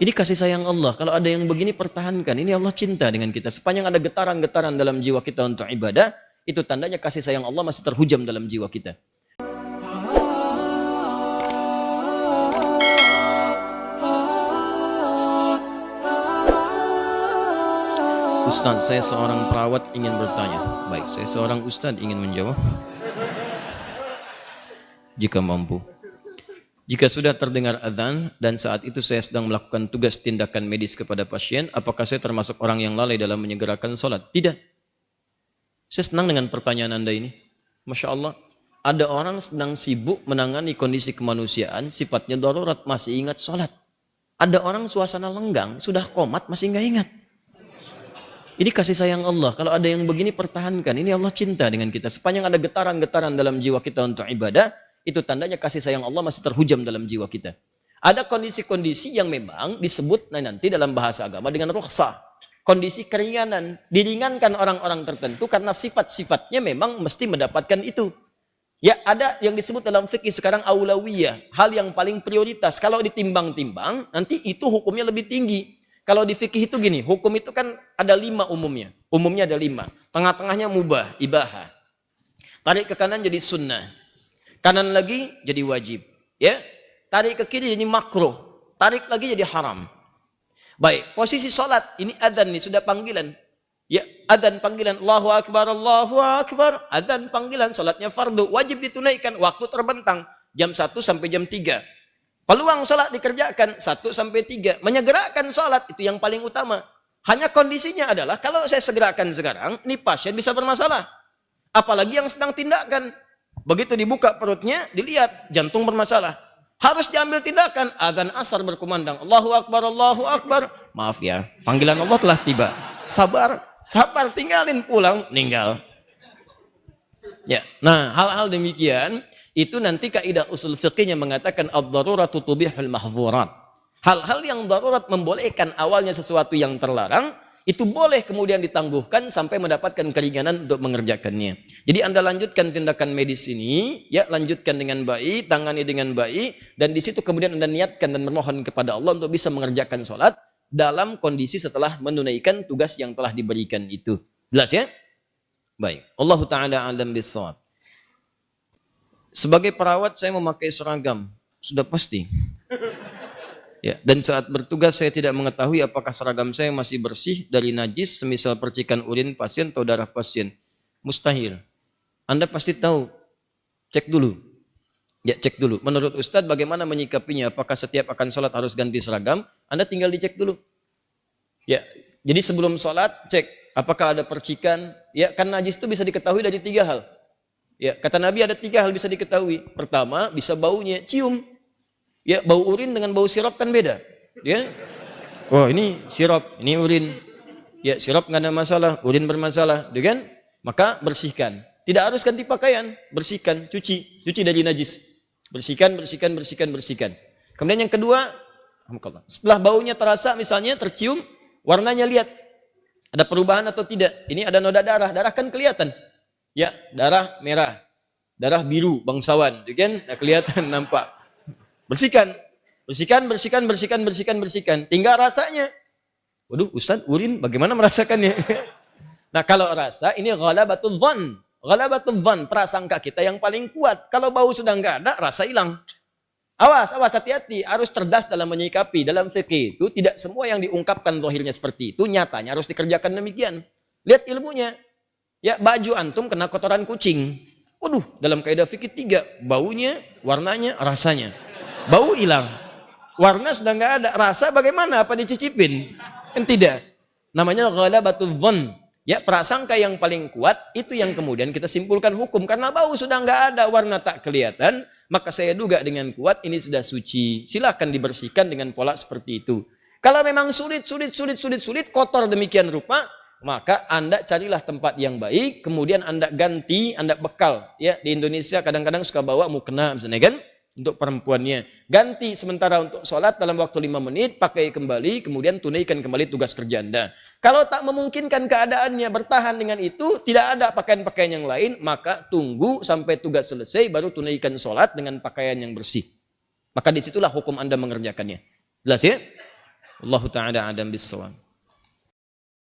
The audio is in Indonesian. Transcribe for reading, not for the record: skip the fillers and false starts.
Ini kasih sayang Allah. Kalau ada yang begini, pertahankan. Ini Allah cinta dengan kita. Sepanjang ada getaran-getaran dalam jiwa kita untuk ibadah, itu tandanya kasih sayang Allah masih terhujam dalam jiwa kita. Ustaz, saya seorang perawat ingin bertanya. Baik, saya seorang ustaz ingin menjawab. Jika mampu. Jika sudah terdengar azan dan saat itu saya sedang melakukan tugas tindakan medis kepada pasien, apakah saya termasuk orang yang lalai dalam menyegerakan sholat? Tidak. Saya senang dengan pertanyaan Anda ini. Masya Allah. Ada orang sedang sibuk menangani kondisi kemanusiaan, sifatnya darurat, masih ingat sholat. Ada orang suasana lenggang, sudah komat, masih nggak ingat. Ini kasih sayang Allah. Kalau ada yang begini, pertahankan. Ini Allah cinta dengan kita. Sepanjang ada getaran-getaran dalam jiwa kita untuk ibadah, itu tandanya kasih sayang Allah masih terhujam dalam jiwa kita. Ada kondisi-kondisi yang memang disebut nanti dalam bahasa agama dengan rukhsah. Kondisi keringanan. Diringankan orang-orang tertentu karena sifat-sifatnya memang mesti mendapatkan itu. Ya, ada yang disebut dalam fikih sekarang aulawiyah. Hal yang paling prioritas. Kalau ditimbang-timbang, nanti itu hukumnya lebih tinggi. Kalau di fikih itu gini, hukum itu kan ada 5 umumnya. Umumnya ada 5. Tengah-tengahnya mubah, ibahah. Tarik ke kanan jadi sunnah. Kanan lagi jadi wajib. Ya, tarik ke kiri jadi makruh. Tarik lagi jadi haram. Baik, posisi sholat. Ini adzan nih, sudah panggilan. Ya, adzan panggilan. Allahu Akbar, Allahu Akbar. Adzan panggilan, sholatnya fardu. Wajib ditunaikan, waktu terbentang. Jam 1 sampai jam 3. Peluang sholat dikerjakan 1 sampai 3. Menyegerakan sholat itu yang paling utama. Hanya kondisinya adalah kalau saya segerakan sekarang, ini pasien bisa bermasalah. Apalagi yang sedang tindakan. Begitu dibuka perutnya, dilihat jantung bermasalah. Harus diambil tindakan. Adzan asar berkumandang. Allahu Akbar, Allahu Akbar. Maaf ya, panggilan Allah telah tiba. Sabar, sabar, tinggalin, pulang, meninggal. Ya, nah hal-hal demikian itu nanti kaidah usul fiqihnya mengatakan ad-daruratu tubihul mahzurat. Hal-hal yang darurat membolehkan awalnya sesuatu yang terlarang, itu boleh kemudian ditangguhkan sampai mendapatkan keringanan untuk mengerjakannya. Jadi Anda lanjutkan tindakan medis ini, ya lanjutkan dengan baik, tangani dengan baik, dan di situ kemudian Anda niatkan dan memohon kepada Allah untuk bisa mengerjakan sholat dalam kondisi setelah menunaikan tugas yang telah diberikan itu. Jelas ya? Baik. Allahu ta'ala alam bis-shawab. Sebagai perawat saya memakai seragam, sudah pasti. Ya, dan saat bertugas saya tidak mengetahui apakah seragam saya masih bersih dari najis, semisal percikan urin pasien atau darah pasien. Mustahil. Anda pasti tahu. Cek dulu. Ya, cek dulu. Menurut Ustadz bagaimana menyikapinya? Apakah setiap akan sholat harus ganti seragam? Anda tinggal dicek dulu. Ya, jadi sebelum sholat cek apakah ada percikan. Ya, kan najis itu bisa diketahui dari 3 hal. Ya, kata Nabi ada 3 hal bisa diketahui. Pertama, bisa baunya, cium. Ya, bau urin dengan bau sirop kan beda. Ya. Oh, ini sirop, ini urin. Ya, sirop nggak ada masalah, urin bermasalah, kan? Maka bersihkan. Tidak harus ganti pakaian, bersihkan, cuci dari najis. Bersihkan. Kemudian yang kedua, setelah baunya terasa misalnya tercium, warnanya lihat. Ada perubahan atau tidak? Ini ada noda darah kan kelihatan. Ya, darah merah, darah biru, bangsawan, kan? Nah, kelihatan nampak. Bersihkan. Tinggal rasanya. Waduh, Ustaz, urin bagaimana merasakannya? Nah, kalau rasa ini ghalabatul dhann, prasangka kita yang paling kuat. Kalau bau sudah enggak ada, rasa hilang. Awas, hati-hati, harus cerdas dalam menyikapi. Dalam fikih itu tidak semua yang diungkapkan zahirnya seperti itu, nyatanya harus dikerjakan demikian. Lihat ilmunya. Ya, baju antum kena kotoran kucing. Waduh, dalam kaidah fikih 3, baunya, warnanya, rasanya. Bau hilang, warna sudah nggak ada, rasa bagaimana? Apa dicicipin? Kan tidak. Namanya ghalabatul dhann. Ya, prasangka yang paling kuat itu yang kemudian kita simpulkan hukum. Karena bau sudah nggak ada, warna tak kelihatan, maka saya duga dengan kuat ini sudah suci. Silakan dibersihkan dengan pola seperti itu. Kalau memang sulit, kotor demikian rupa, maka Anda carilah tempat yang baik, kemudian Anda ganti, Anda bekal. Ya, di Indonesia kadang-kadang suka bawa mukena misalnya kan? Untuk perempuannya. Ganti sementara untuk sholat dalam waktu 5 menit, pakai kembali, kemudian tunaikan kembali tugas kerja Anda. Kalau tak memungkinkan keadaannya bertahan dengan itu, tidak ada pakaian-pakaian yang lain, maka tunggu sampai tugas selesai, baru tunaikan sholat dengan pakaian yang bersih. Maka disitulah hukum Anda mengerjakannya. Jelas ya? Wallahu ta'ala adam bissawab.